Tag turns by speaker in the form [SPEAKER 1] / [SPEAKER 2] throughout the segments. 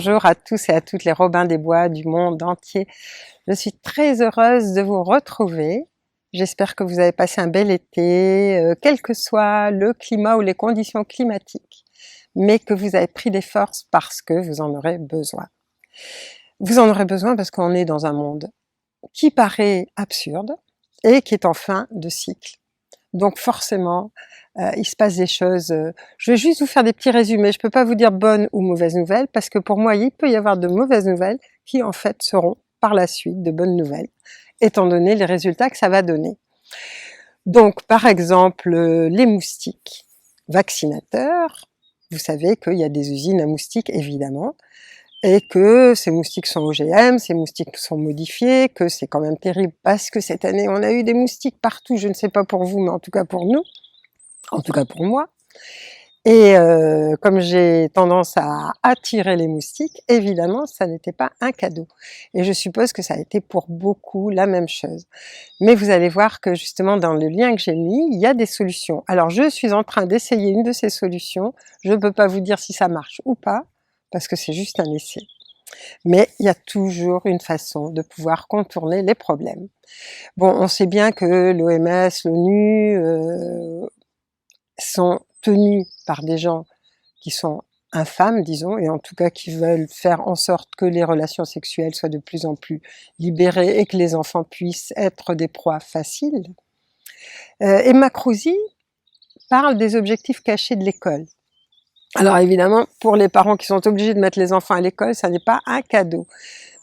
[SPEAKER 1] Bonjour à tous et à toutes les Robins des Bois du monde entier. Je suis très heureuse de vous retrouver. J'espère que vous avez passé un bel été, quel que soit le climat ou les conditions climatiques, mais que vous avez pris des forces parce que vous en aurez besoin. Vous en aurez besoin parce qu'on est dans un monde qui paraît absurde et qui est en fin de cycle. Donc forcément, il se passe des choses. Je vais juste vous faire des petits résumés. Je ne peux pas vous dire bonnes ou mauvaises nouvelles parce que pour moi, il peut y avoir de mauvaises nouvelles qui en fait seront par la suite de bonnes nouvelles, étant donné les résultats que ça va donner. Donc par exemple, les moustiques vaccinateurs. Vous savez qu'il y a des usines à moustiques évidemment, et que ces moustiques sont OGM, ces moustiques sont modifiés, que c'est quand même terrible parce que cette année on a eu des moustiques partout, je ne sais pas pour vous, mais en tout cas pour nous, en tout cas pour moi. Et comme j'ai tendance à attirer les moustiques, évidemment ça n'était pas un cadeau. Et je suppose que ça a été pour beaucoup la même chose. Mais vous allez voir que justement dans le lien que j'ai mis, il y a des solutions. Alors je suis en train d'essayer une de ces solutions, je ne peux pas vous dire si ça marche ou pas, parce que c'est juste un essai. Mais il y a toujours une façon de pouvoir contourner les problèmes. Bon, on sait bien que l'OMS, l'ONU sont tenus par des gens qui sont infâmes, disons, et en tout cas qui veulent faire en sorte que les relations sexuelles soient de plus en plus libérées et que les enfants puissent être des proies faciles. Emma Crousy parle des objectifs cachés de l'école. Alors évidemment, pour les parents qui sont obligés de mettre les enfants à l'école, ça n'est pas un cadeau.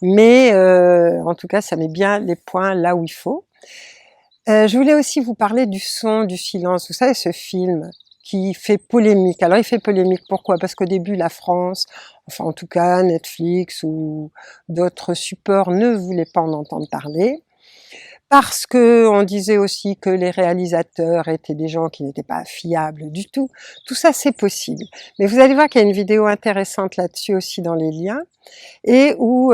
[SPEAKER 1] Mais en tout cas, ça met bien les points là où il faut. Je voulais aussi vous parler du son, du silence. Vous savez, ce film qui fait polémique. Alors il fait polémique, pourquoi? Parce qu'au début, la France, enfin en tout cas Netflix ou d'autres supports ne voulaient pas en entendre parler. Parce que on disait aussi que les réalisateurs étaient des gens qui n'étaient pas fiables du tout. Tout ça, c'est possible. Mais vous allez voir qu'il y a une vidéo intéressante là-dessus aussi dans les liens, et où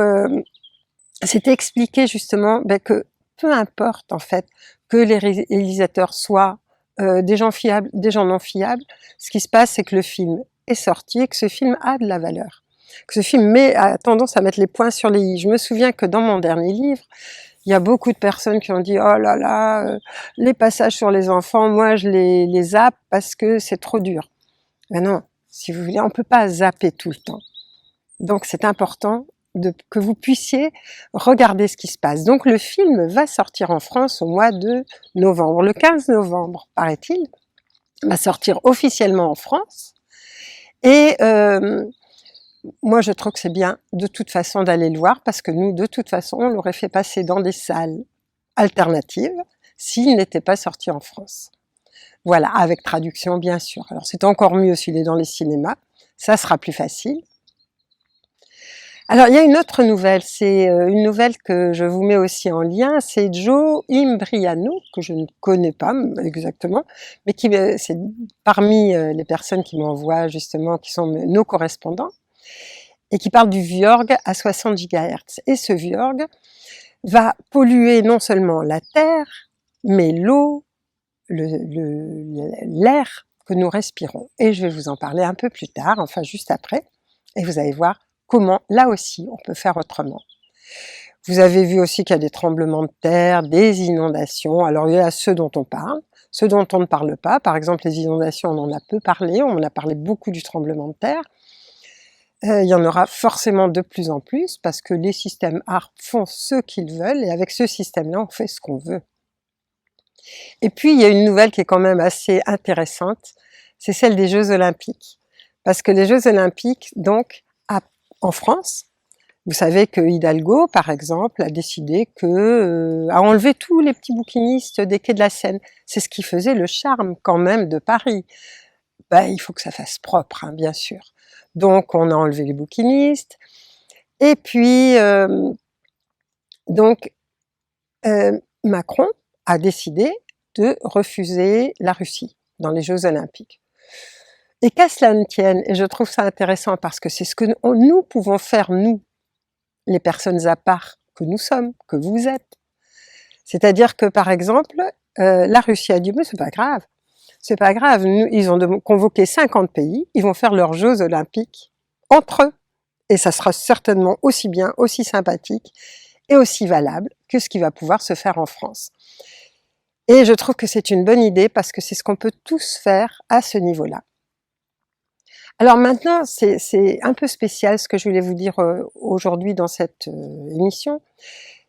[SPEAKER 1] c'était expliqué justement que peu importe en fait que les réalisateurs soient des gens fiables, des gens non fiables, ce qui se passe c'est que le film est sorti et que ce film a de la valeur. Que ce film a tendance à mettre les points sur les i. Je me souviens que dans mon dernier livre, il y a beaucoup de personnes qui ont dit « Oh là là, les passages sur les enfants, moi je les zappe parce que c'est trop dur. » Mais non, si vous voulez, on ne peut pas zapper tout le temps. Donc c'est important que vous puissiez regarder ce qui se passe. Donc le film va sortir en France au mois de novembre. Le 15 novembre, paraît-il, va sortir officiellement en France. Et moi, je trouve que c'est bien de toute façon d'aller le voir parce que nous, de toute façon, on l'aurait fait passer dans des salles alternatives s'il n'était pas sorti en France. Voilà, avec traduction bien sûr. Alors c'est encore mieux s'il est dans les cinémas, ça sera plus facile. Alors il y a une autre nouvelle, c'est une nouvelle que je vous mets aussi en lien, c'est Joe Imbriano, que je ne connais pas exactement, mais qui c'est parmi les personnes qui m'envoient justement, qui sont nos correspondants, et qui parle du Viorg à 60 GHz. Et ce Viorg va polluer non seulement la terre, mais l'eau, l'air que nous respirons. Et je vais vous en parler un peu plus tard, enfin juste après, et vous allez voir comment, là aussi, on peut faire autrement. Vous avez vu aussi qu'il y a des tremblements de terre, des inondations. Alors il y a ceux dont on parle, ceux dont on ne parle pas. Par exemple, les inondations, on en a peu parlé, on en a parlé beaucoup du tremblement de terre. Il y en aura forcément de plus en plus parce que les systèmes ARP font ce qu'ils veulent et avec ce système-là, on fait ce qu'on veut. Et puis, il y a une nouvelle qui est quand même assez intéressante, c'est celle des Jeux Olympiques. Parce que les Jeux Olympiques, donc, en France, vous savez que Hidalgo, par exemple, a décidé a enlevé tous les petits bouquinistes des quais de la Seine. C'est ce qui faisait le charme quand même de Paris. Il faut que ça fasse propre, hein, bien sûr. Donc on a enlevé les bouquinistes, et puis Macron a décidé de refuser la Russie dans les Jeux Olympiques. Et qu'à cela ne tienne, et je trouve ça intéressant parce que c'est ce que nous pouvons faire, nous, les personnes à part que nous sommes, que vous êtes. C'est-à-dire que par exemple, la Russie a dit « mais c'est pas grave ». C'est pas grave, ils ont convoqué 50 pays, ils vont faire leurs Jeux Olympiques entre eux. et ça sera certainement aussi bien, aussi sympathique et aussi valable que ce qui va pouvoir se faire en France. Et je trouve que c'est une bonne idée parce que c'est ce qu'on peut tous faire à ce niveau-là. Alors maintenant, c'est un peu spécial ce que je voulais vous dire aujourd'hui dans cette émission,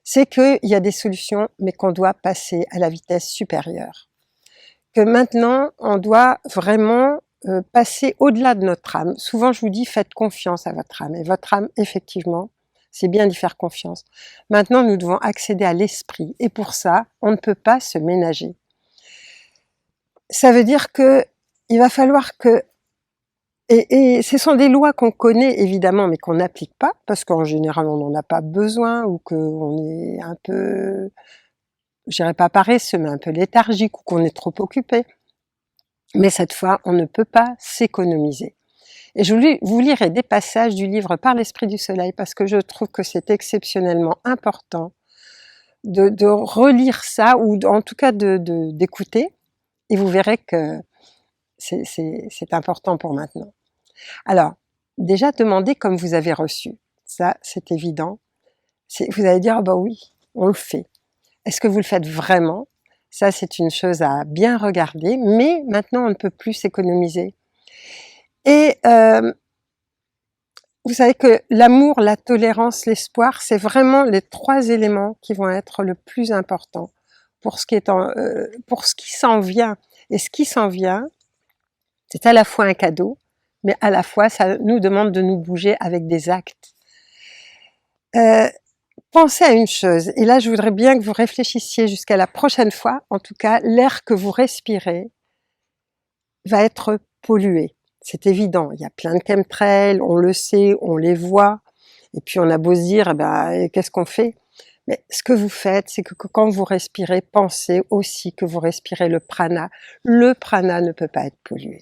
[SPEAKER 1] c'est qu'il y a des solutions, mais qu'on doit passer à la vitesse supérieure. Que maintenant, on doit vraiment passer au-delà de notre âme. Souvent, je vous dis, faites confiance à votre âme. Et votre âme, effectivement, c'est bien d'y faire confiance. Maintenant, nous devons accéder à l'esprit. Et pour ça, on ne peut pas se ménager. Ça veut dire que il va falloir que... Et ce sont des lois qu'on connaît évidemment, mais qu'on n'applique pas, parce qu'en général, on n'en a pas besoin, ou qu'on est un peu, je dirais pas paresseux, mais un peu léthargique, ou qu'on est trop occupé. Mais cette fois, on ne peut pas s'économiser. Et je vous lirai des passages du livre Par l'Esprit du Soleil, parce que je trouve que c'est exceptionnellement important de relire ça, ou en tout cas d'écouter, et vous verrez que c'est important pour maintenant. Alors, déjà demandez comme vous avez reçu, ça c'est évident. Vous allez dire, ah bah oui, on le fait. Est-ce que vous le faites vraiment? Ça c'est une chose à bien regarder, mais maintenant on ne peut plus s'économiser. Et vous savez que l'amour, la tolérance, l'espoir, c'est vraiment les 3 éléments qui vont être le plus important pour ce qui s'en vient. Et ce qui s'en vient, c'est à la fois un cadeau, mais à la fois ça nous demande de nous bouger avec des actes. Pensez à une chose, et là je voudrais bien que vous réfléchissiez jusqu'à la prochaine fois, en tout cas l'air que vous respirez va être pollué. C'est évident, il y a plein de chemtrails, on le sait, on les voit, et puis on a beau se dire, qu'est-ce qu'on fait? Mais ce que vous faites, c'est que quand vous respirez, pensez aussi que vous respirez le prana. Le prana ne peut pas être pollué.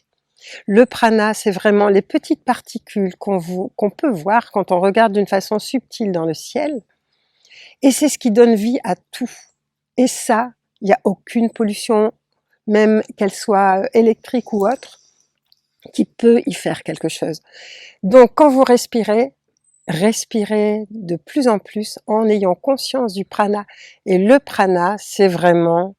[SPEAKER 1] Le prana, c'est vraiment les petites particules qu'on peut voir quand on regarde d'une façon subtile dans le ciel, et c'est ce qui donne vie à tout. Et ça, il n'y a aucune pollution, même qu'elle soit électrique ou autre, qui peut y faire quelque chose. Donc quand vous respirez, respirez de plus en plus en ayant conscience du prana. Et le prana, c'est vraiment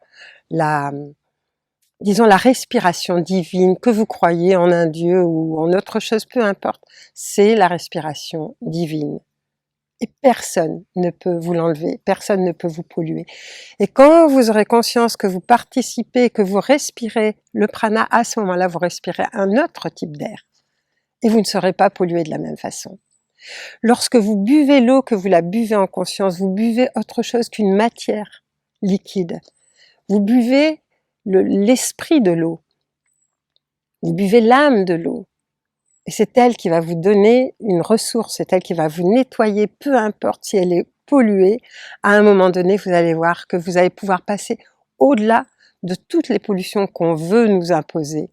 [SPEAKER 1] disons la respiration divine, que vous croyez en un dieu ou en autre chose, peu importe, c'est la respiration divine. Et personne ne peut vous l'enlever, personne ne peut vous polluer. Et quand vous aurez conscience que vous participez, que vous respirez le prana, à ce moment-là, vous respirez un autre type d'air. Et vous ne serez pas pollué de la même façon. Lorsque vous buvez l'eau, que vous la buvez en conscience, vous buvez autre chose qu'une matière liquide. Vous buvez l'esprit de l'eau. Vous buvez l'âme de l'eau. Et c'est elle qui va vous donner une ressource, c'est elle qui va vous nettoyer, peu importe si elle est polluée. À un moment donné, vous allez voir que vous allez pouvoir passer au-delà de toutes les pollutions qu'on veut nous imposer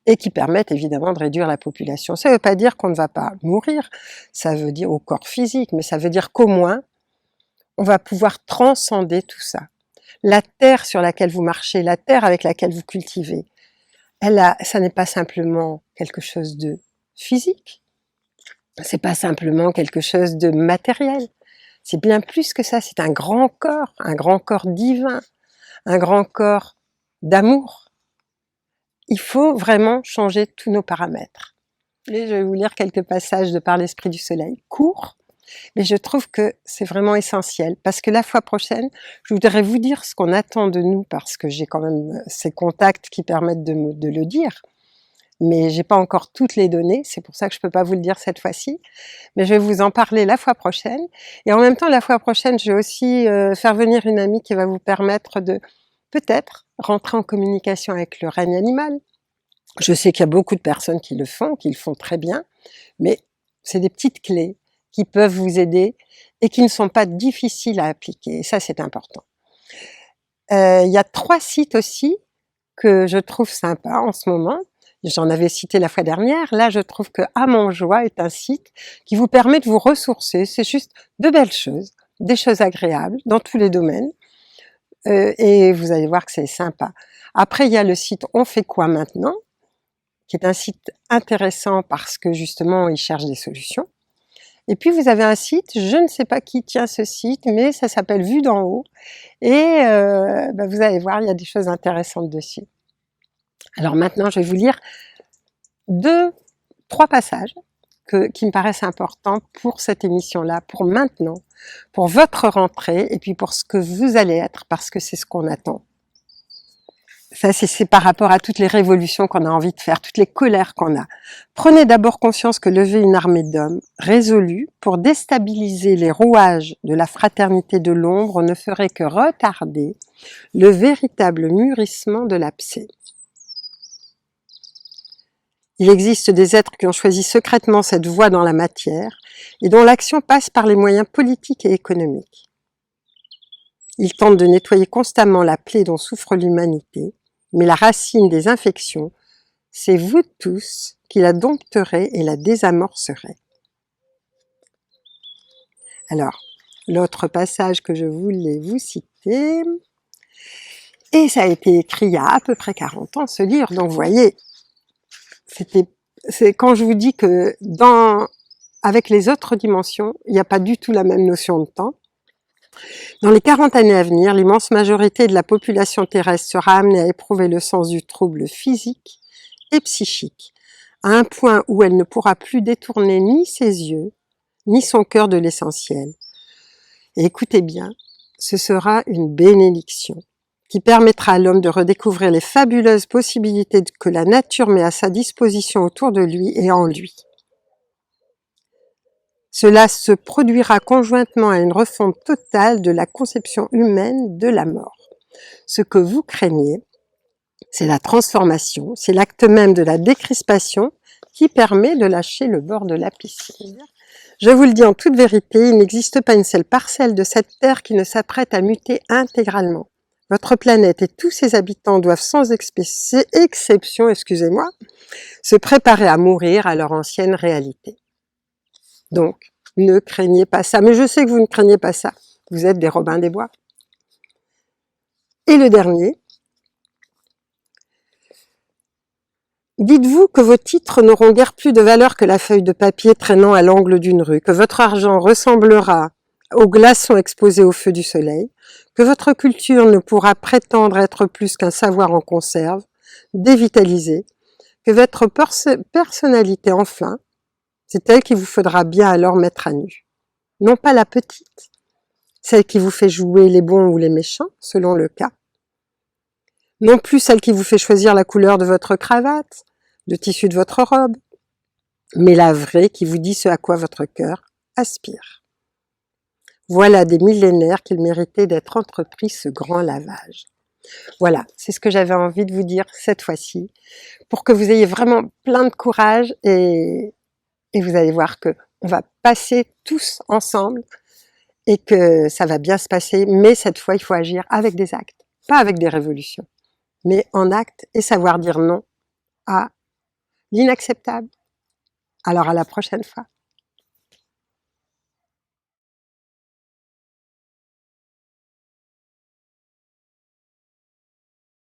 [SPEAKER 1] et qui permettent évidemment de réduire la population. Ça ne veut pas dire qu'on ne va pas mourir, ça veut dire au corps physique, mais ça veut dire qu'au moins, on va pouvoir transcender tout ça. La terre sur laquelle vous marchez, la terre avec laquelle vous cultivez, ça n'est pas simplement quelque chose de physique, c'est pas simplement quelque chose de matériel, c'est bien plus que ça, c'est un grand corps divin, un grand corps d'amour. Il faut vraiment changer tous nos paramètres. Et je vais vous lire quelques passages de Par l'Esprit du Soleil, courts, mais je trouve que c'est vraiment essentiel, parce que la fois prochaine, je voudrais vous dire ce qu'on attend de nous, parce que j'ai quand même ces contacts qui permettent de le dire, mais j'ai pas encore toutes les données, c'est pour ça que je peux pas vous le dire cette fois-ci, mais je vais vous en parler la fois prochaine, et en même temps la fois prochaine, je vais aussi faire venir une amie qui va vous permettre de peut-être rentrer en communication avec le règne animal. Je sais qu'il y a beaucoup de personnes qui le font très bien, mais c'est des petites clés qui peuvent vous aider et qui ne sont pas difficiles à appliquer, et ça c'est important. Il y a 3 sites aussi que je trouve sympas en ce moment. J'en avais cité la fois dernière, là je trouve que À Mon Joie est un site qui vous permet de vous ressourcer, c'est juste de belles choses, des choses agréables dans tous les domaines, et vous allez voir que c'est sympa. Après il y a le site On fait quoi maintenant, qui est un site intéressant parce que justement il cherche des solutions. Et puis vous avez un site, je ne sais pas qui tient ce site, mais ça s'appelle Vue d'en haut. Et vous allez voir, il y a des choses intéressantes dessus. Alors maintenant, je vais vous lire 3 passages qui me paraissent importants pour cette émission-là, pour maintenant, pour votre rentrée et puis pour ce que vous allez être, parce que c'est ce qu'on attend. Ça, c'est par rapport à toutes les révolutions qu'on a envie de faire, toutes les colères qu'on a. Prenez d'abord conscience que lever une armée d'hommes résolus pour déstabiliser les rouages de la fraternité de l'ombre ne ferait que retarder le véritable mûrissement de l'abcès. Il existe des êtres qui ont choisi secrètement cette voie dans la matière et dont l'action passe par les moyens politiques et économiques. Ils tentent de nettoyer constamment la plaie dont souffre l'humanité, mais la racine des infections, c'est vous tous qui la dompterez et la désamorcerez. Alors, l'autre passage que je voulais vous citer, et ça a été écrit il y a à peu près 40 ans, ce livre, donc vous voyez, c'est quand je vous dis que avec les autres dimensions, il n'y a pas du tout la même notion de temps. Dans les 40 années à venir, l'immense majorité de la population terrestre sera amenée à éprouver le sens du trouble physique et psychique, à un point où elle ne pourra plus détourner ni ses yeux, ni son cœur de l'essentiel. Et écoutez bien, ce sera une bénédiction qui permettra à l'homme de redécouvrir les fabuleuses possibilités que la nature met à sa disposition autour de lui et en lui. Cela se produira conjointement à une refonte totale de la conception humaine de la mort. Ce que vous craignez, c'est la transformation, c'est l'acte même de la décrispation qui permet de lâcher le bord de la piscine. Je vous le dis en toute vérité, il n'existe pas une seule parcelle de cette terre qui ne s'apprête à muter intégralement. Votre planète et tous ses habitants doivent sans exception, se préparer à mourir à leur ancienne réalité. Donc, ne craignez pas ça. Mais je sais que vous ne craignez pas ça. Vous êtes des Robins des Bois. Et le dernier. Dites-vous que vos titres n'auront guère plus de valeur que la feuille de papier traînant à l'angle d'une rue, que votre argent ressemblera aux glaçons exposés au feu du soleil, que votre culture ne pourra prétendre être plus qu'un savoir en conserve, dévitalisé, que votre personnalité, enfin, c'est elle qu'il vous faudra bien alors mettre à nu. Non pas la petite, celle qui vous fait jouer les bons ou les méchants, selon le cas. Non plus celle qui vous fait choisir la couleur de votre cravate, le tissu de votre robe, mais la vraie qui vous dit ce à quoi votre cœur aspire. Voilà des millénaires qu'il méritait d'être entrepris ce grand lavage. Voilà, c'est ce que j'avais envie de vous dire cette fois-ci, pour que vous ayez vraiment plein de courage et vous allez voir que on va passer tous ensemble et que ça va bien se passer, mais cette fois il faut agir avec des actes, pas avec des révolutions, mais en actes et savoir dire non à l'inacceptable. Alors à la prochaine fois.